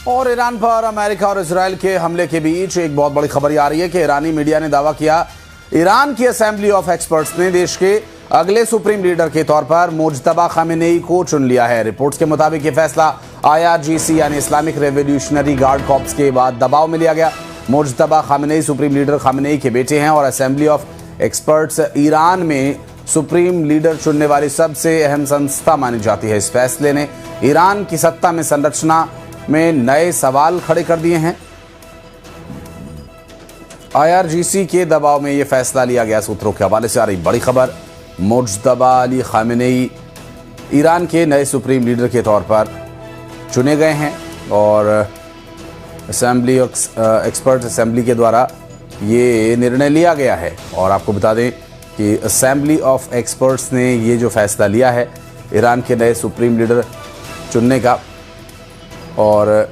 और ईरान पर अमेरिका और इजराइल के हमले के बीच एक बहुत बड़ी खबर आ रही है कि ईरानी मीडिया ने दावा किया ईरान की असेंबली ऑफ एक्सपर्ट्स ने देश के अगले सुप्रीम लीडर के तौर पर मुज्तबा खामेनेई को चुन लिया है। रिपोर्ट्स के मुताबिक ये फैसला IRGC यानी इस्लामिक रेवोल्यूशनरी गार्ड कॉर्प्स के बाद दबाव में लिया गया। Mojtaba Khamenei supreme leader Khamenei के बेटे हैं और असेंबली ऑफ एक्सपर्ट्स ईरान में सुप्रीम लीडर चुनने वाली सबसे अहम संस्था मानी जाती है। इस फैसले ने ईरान की सत्ता में संरचना में नए सवाल खड़े कर दिए हैं। IRGC के दबाव में यह फैसला लिया गया। सूत्रों के हवाले से आ रही बड़ी खबर, मुज्तबा अली खामेनेई ईरान के नए सुप्रीम लीडर के तौर पर चुने गए हैं और असेंबली एक्सपर्ट असेंबली के द्वारा ये निर्णय लिया गया है। और आपको बता दें कि असेंबली ऑफ एक्सपर्ट्स ने ये जो फैसला लिया है ईरान के नए सुप्रीम लीडर चुनने का, और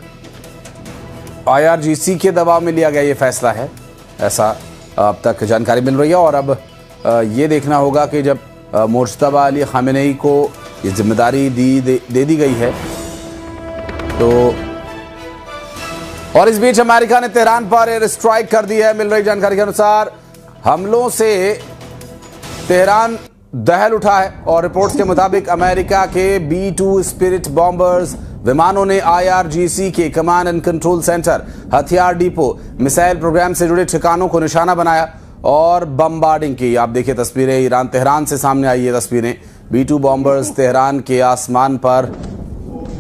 IRGC के दबाव में लिया गया ये फैसला है, ऐसा अब तक जानकारी मिल रही है। और अब ये देखना होगा कि जब मुज्तबा अली खामेनेई को ये जिम्मेदारी दे दी गई है तो। और इस बीच अमेरिका ने तेहरान पर एयर स्ट्राइक कर दी है। मिल रही जानकारी के अनुसार हमलों से तेहरान दहल उठा है और रिपोर्ट्स के मुताबिक अमेरिका के B-2 स्पिरिट बॉम्बर्स विमानों ने IRGC के कमांड एंड कंट्रोल सेंटर, हथियार डिपो, मिसाइल प्रोग्राम से जुड़े ठिकानों को निशाना बनाया और बमबार्डिंग की। आप देखिए तस्वीरें ईरान तेहरान से सामने आई है तस्वीरें। B-2 बॉम्बर्स तेहरान के आसमान पर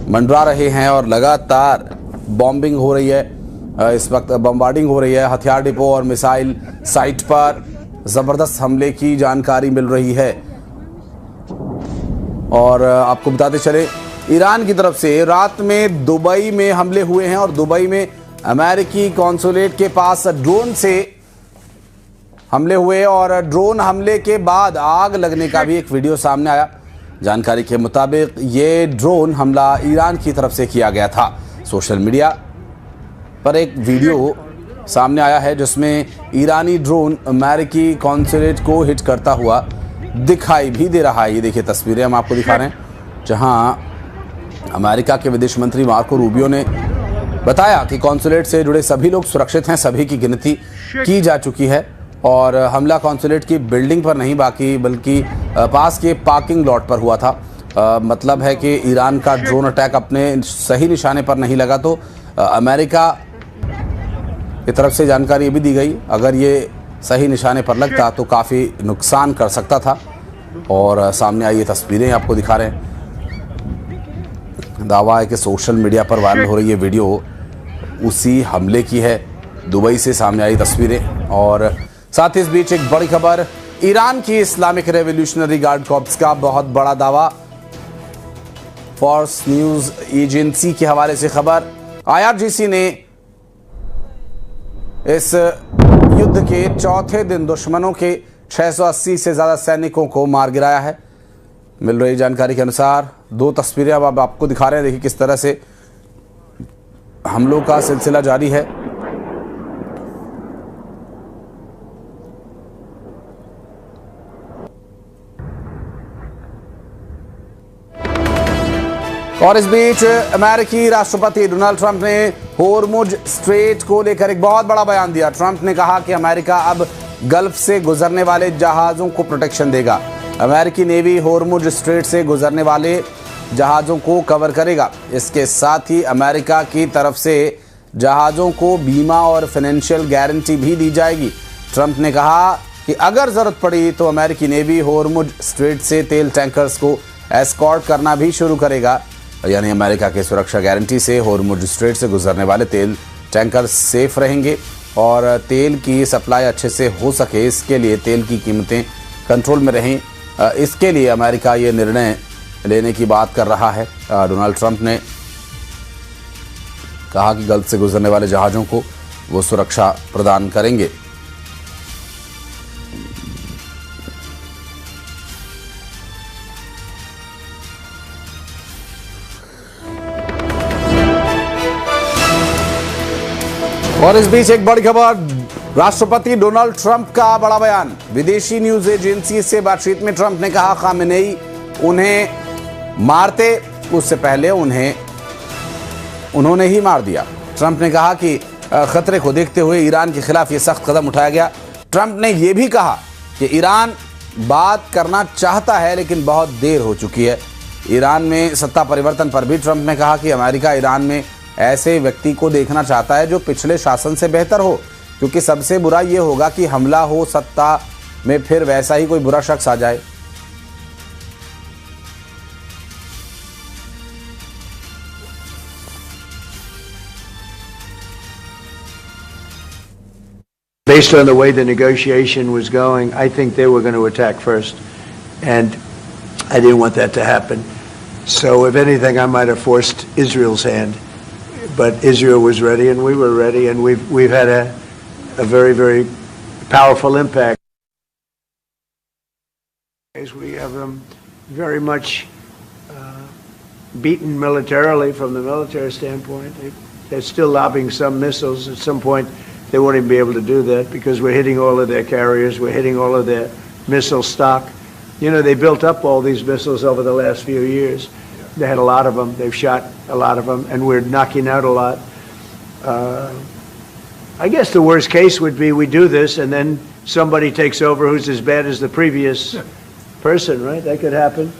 मंडरा रहे हैं और लगातार बॉम्बिंग हो रही है। इस वक्त बमबार्डिंग हो रही है। हथियार डिपो और मिसाइल साइट पर जबरदस्त हमले की जानकारी मिल रही है। और आपको बताते चले ईरान की तरफ से रात में दुबई में हमले हुए हैं और दुबई में अमेरिकी कॉन्सुलेट के पास ड्रोन से हमले हुए और ड्रोन हमले के बाद आग लगने का भी एक वीडियो सामने आया। जानकारी के मुताबिक ये ड्रोन हमला ईरान की तरफ से किया गया था। सोशल मीडिया पर एक वीडियो सामने आया है जिसमें ईरानी ड्रोन अमेरिकी कॉन्सुलेट को हिट करता हुआ दिखाई भी दे रहा है। ये देखिए तस्वीरें हम आपको दिखा रहे हैं जहां अमेरिका के विदेश मंत्री मार्को रूबियो ने बताया कि कॉन्सुलेट से जुड़े सभी लोग सुरक्षित हैं, सभी की गिनती की जा चुकी है और हमला कॉन्सुलेट की बिल्डिंग पर नहीं बल्कि पास के पार्किंग लॉट पर हुआ था। मतलब है कि ईरान का ड्रोन अटैक अपने सही निशाने पर नहीं लगा तो अमेरिका की तरफ से जानकारी ये भी दी गई अगर ये सही निशाने पर लगता तो काफ़ी नुकसान कर सकता था। और सामने आई ये तस्वीरें आपको दिखा रहे हैं। दावा है कि सोशल मीडिया पर वायरल हो रही ये वीडियो उसी हमले की है। दुबई से सामने आई तस्वीरें। और साथ ही इस बीच एक बड़ी खबर, ईरान की इस्लामिक रेवोल्यूशनरी गार्ड कॉर्प्स का बहुत बड़ा दावा। फॉक्स न्यूज एजेंसी के हवाले से खबर, IRGC ने इस युद्ध के चौथे दिन दुश्मनों के 680 से ज्यादा सैनिकों को मार गिराया है। मिल रही जानकारी के अनुसार दो तस्वीरें अब आपको दिखा रहे हैं। देखिए किस तरह से हमलों का सिलसिला जारी है। और इस बीच अमेरिकी राष्ट्रपति डोनाल्ड ट्रंप ने होर्मुज स्ट्रेट को लेकर एक बहुत बड़ा बयान दिया। ट्रंप ने कहा कि अमेरिका अब गल्फ से गुजरने वाले जहाजों को प्रोटेक्शन देगा। अमेरिकी नेवी होर्मुज स्ट्रेट से गुजरने वाले जहाज़ों को कवर करेगा। इसके साथ ही अमेरिका की तरफ से जहाज़ों को बीमा और फाइनेंशियल गारंटी भी दी जाएगी। ट्रंप ने कहा कि अगर ज़रूरत पड़ी तो अमेरिकी नेवी होर्मुज स्ट्रेट से तेल टैंकर्स को एस्कॉर्ट करना भी शुरू करेगा। यानी अमेरिका के सुरक्षा गारंटी से होर्मुज स्ट्रेट से गुजरने वाले तेल टैंकर सेफ रहेंगे और तेल की सप्लाई अच्छे से हो सके, इसके लिए तेल की कीमतें कंट्रोल में रहें, इसके लिए अमेरिका ये निर्णय लेने की बात कर रहा है। डोनाल्ड ट्रंप ने कहा कि गल्फ से गुजरने वाले जहाज़ों को वो सुरक्षा प्रदान करेंगे। और इस बीच एक बड़ी खबर, राष्ट्रपति डोनाल्ड ट्रंप का बड़ा बयान। विदेशी न्यूज एजेंसी से बातचीत में ट्रंप ने कहा खामेनेई उन्हें मारते उससे पहले उन्हें उन्होंने ही मार दिया। ट्रंप ने कहा कि खतरे को देखते हुए ईरान के खिलाफ ये सख्त कदम उठाया गया। ट्रंप ने यह भी कहा कि ईरान बात करना चाहता है लेकिन बहुत देर हो चुकी है। ईरान में सत्ता परिवर्तन पर भी ट्रंप ने कहा कि अमेरिका ईरान में ऐसे व्यक्ति को देखना चाहता है जो पिछले शासन से बेहतर हो, क्योंकि सबसे बुरा यह होगा कि हमला हो, सत्ता में फिर वैसा ही कोई बुरा शख्स आ जाए। Based on the way the negotiation was going, I think they were going to attack first, and I didn't want that to happen. So if anything, I might have forced Israel's hand, but Israel was ready and we were ready, and we've had a very, very powerful impact. We have them very much beaten militarily from the military standpoint. They're still lobbing some missiles. At some point, they won't even be able to do that because we're hitting all of their carriers. We're hitting all of their missile stock. You know, they built up all these missiles over the last few years. They had a lot of them. They've shot a lot of them, and we're knocking out a lot. I guess the worst case would be we do this, and then somebody takes over who's as bad as the previous person, right? That could happen.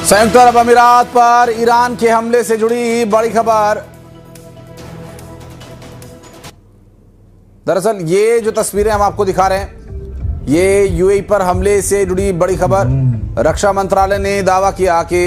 संयुक्त अरब अमीरात पर Iran के हमले से जुड़ी बड़ी खबर। दरअसल ये जो तस्वीरें हम आपको दिखा रहे हैं, ये यूएई पर हमले से जुड़ी बड़ी खबर। रक्षा मंत्रालय ने दावा किया कि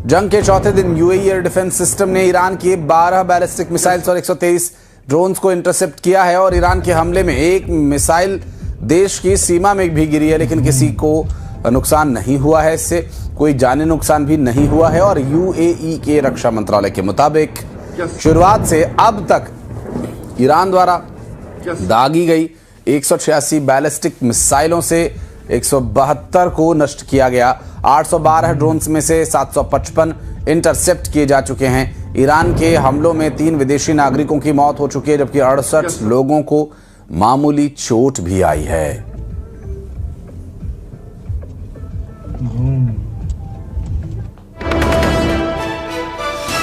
जंग के चौथे दिन यूएई एयर डिफेंस सिस्टम ने ईरान की 12 बैलिस्टिक मिसाइल्स और 123 ड्रोन्स को इंटरसेप्ट किया है और ईरान के हमले में एक मिसाइल देश की सीमा में भी गिरी है, लेकिन किसी को नुकसान नहीं हुआ है। इससे कोई जानी नुकसान भी नहीं हुआ है। और यूएई के रक्षा मंत्रालय के मुताबिक शुरुआत से अब तक ईरान द्वारा दागी गई 186 बैलिस्टिक मिसाइलों से 172 को नष्ट किया गया। 812 ड्रोन्स में से 755 इंटरसेप्ट किए जा चुके हैं। ईरान के हमलों में 3 विदेशी नागरिकों की मौत हो चुकी है, जबकि 68 लोगों को मामूली चोट भी आई है।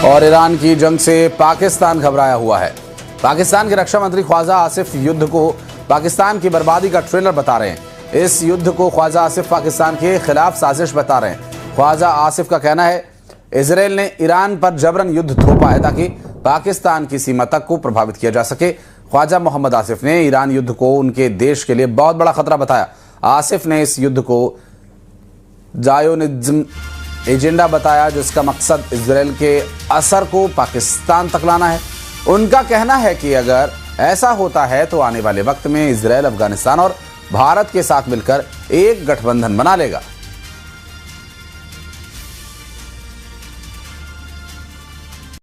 और ईरान की जंग से पाकिस्तान घबराया हुआ है। पाकिस्तान के रक्षा मंत्री ख्वाजा आसिफ युद्ध को पाकिस्तान की बर्बादी का ट्रेलर बता रहे हैं। इस युद्ध को ख्वाजा आसिफ पाकिस्तान के खिलाफ साजिश बता रहे हैं। ख्वाजा आसिफ का कहना है इजराइल ने ईरान पर जबरन युद्ध थोपा है ताकि पाकिस्तान की सीमा तक को प्रभावित किया जा सके। ख्वाजा मोहम्मद आसिफ ने ईरान युद्ध को उनके देश के लिए बहुत बड़ा खतरा बताया। आसिफ ने इस युद्ध को ज़ायोनिज्म एजेंडा बताया, जिसका मकसद इजराइल के असर को पाकिस्तान तक लाना है। उनका कहना है कि अगर ऐसा होता है तो आने वाले वक्त में इजराइल अफगानिस्तान और भारत के साथ मिलकर एक गठबंधन बना लेगा।